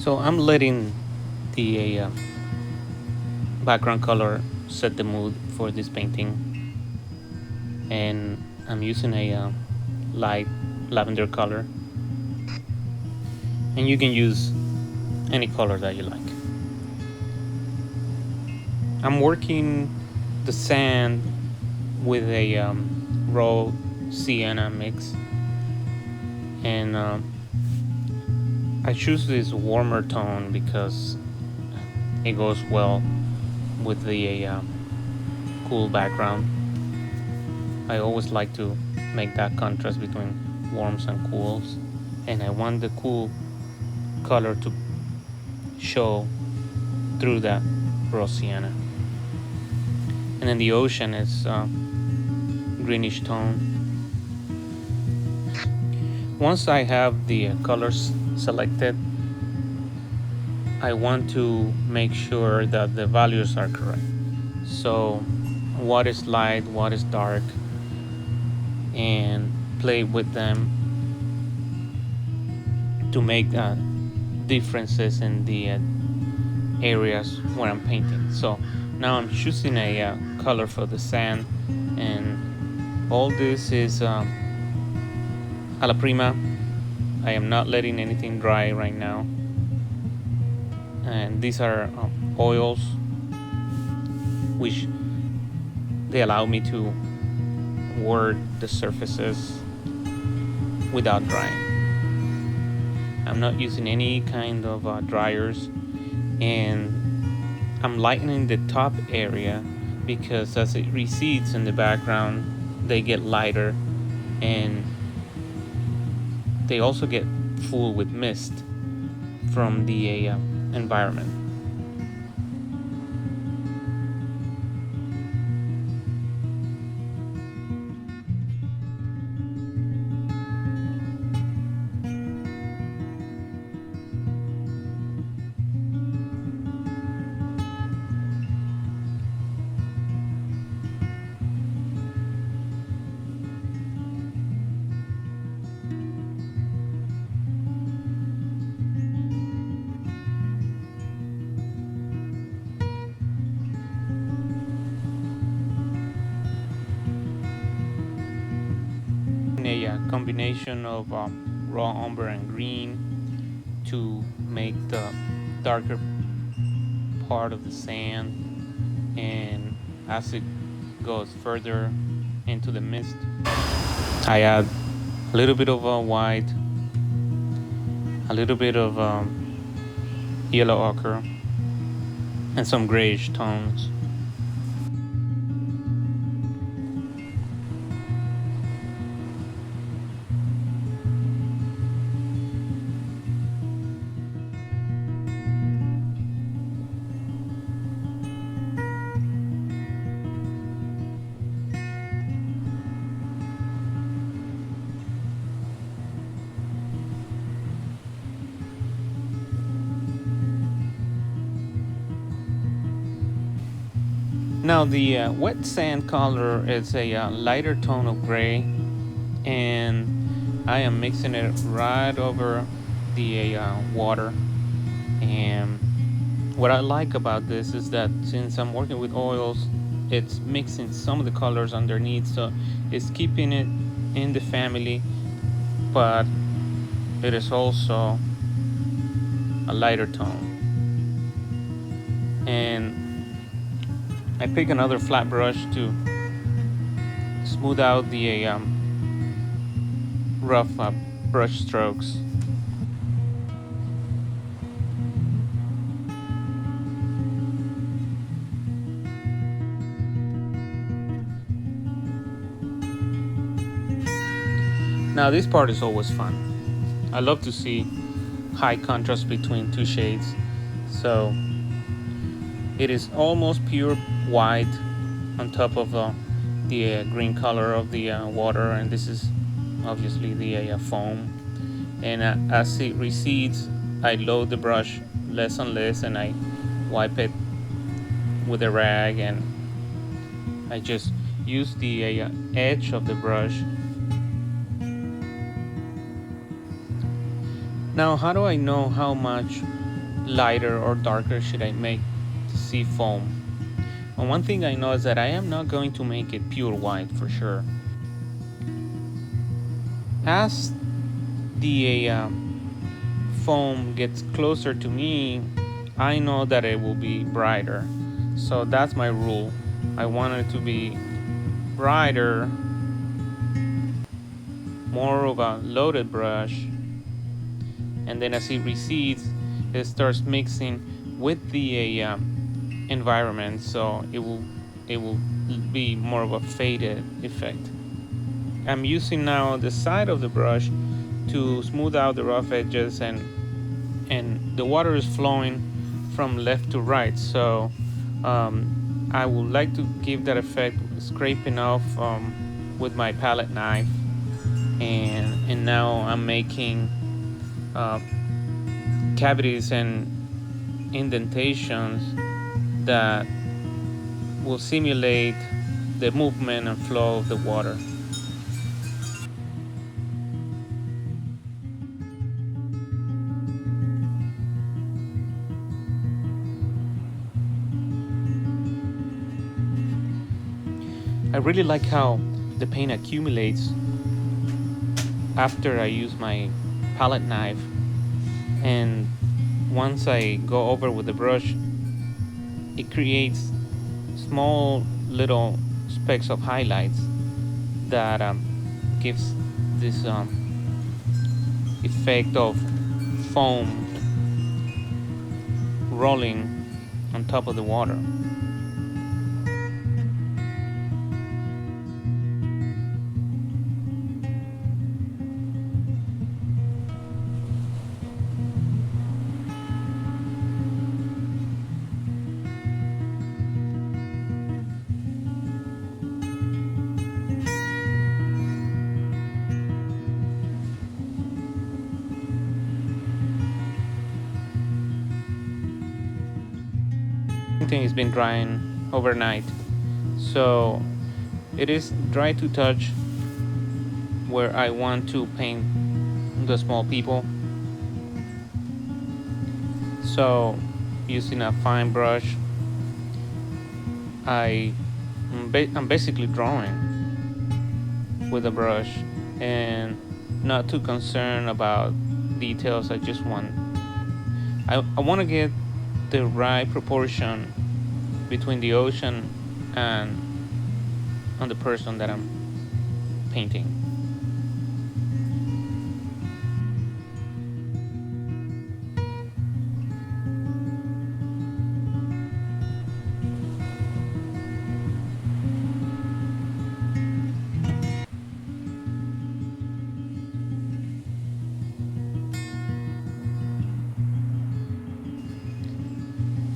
So I'm letting the background color set the mood for this painting, and I'm using a light lavender color, and you can use any color that you like. I'm working the sand with a raw sienna mix, and I choose this warmer tone because it goes well with the cool background. I always like to make that contrast between warms and cools, and I want the cool color to show through that raw sienna. And then the ocean is greenish tone. Once I have the colors selected, I want to make sure that the values are correct. So what is light, what is dark, and play with them to make differences in the areas where I'm painting. So now I'm choosing a color for the sand, and all this is a la prima. I am not letting anything dry right now. And these are oils, which they allow me to work the surfaces without drying. I'm not using any kind of dryers, and I'm lightening the top area because as it recedes in the background, they get lighter, and they also get full with mist from the environment. A combination of raw umber and green to make the darker part of the sand, and as it goes further into the mist, I add a little bit of white, a little bit of yellow ochre, and some grayish tones. Now the wet sand color is a lighter tone of gray, and I am mixing it right over the water. And what I like about this is that since I'm working with oils, it's mixing some of the colors underneath, so it's keeping it in the family, but it is also a lighter tone. And I pick another flat brush to smooth out the rough brush strokes. Now this part is always fun. I love to see high contrast between two shades. So it is almost pure white on top of the green color of the water, and this is obviously the foam. And as it recedes, I load the brush less and less, and I wipe it with a rag, and I just use the edge of the brush. Now, how do I know how much lighter or darker should I make the sea foam? And one thing I know is that I am not going to make it pure white for sure. As the foam gets closer to me, I know that it will be brighter. So that's my rule. I want it to be brighter, more of a loaded brush, and then as it recedes, it starts mixing with the environment, so it will be more of a faded effect. I'm using now the side of the brush to smooth out the rough edges, and the water is flowing from left to right, so I would like to give that effect scraping off with my palette knife, and now I'm making cavities and indentations that will simulate the movement and flow of the water. I really like how the paint accumulates after I use my palette knife, and once I go over with the brush, it creates small little specks of highlights that gives this effect of foam rolling on top of the water. Everything has been drying overnight, so it is dry to touch where I want to paint the small people. So using a fine brush, I'm basically drawing with a brush and not too concerned about details. I want to get the right proportion between the ocean and on the person that I'm painting.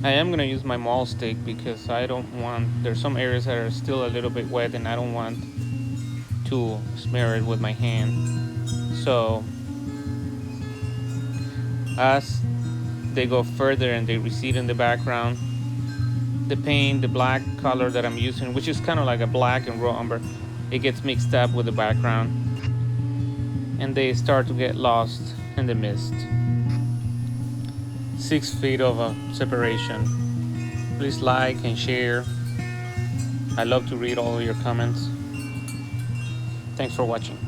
I am gonna use my maul stick because there's some areas that are still a little bit wet and I don't want to smear it with my hand. So as they go further and they recede in the background, the paint, the black color that I'm using, which is kind of like a black and raw umber, it gets mixed up with the background and they start to get lost in the mist. 6 feet of separation. Please like and share. I love to read all of your comments. Thanks for watching.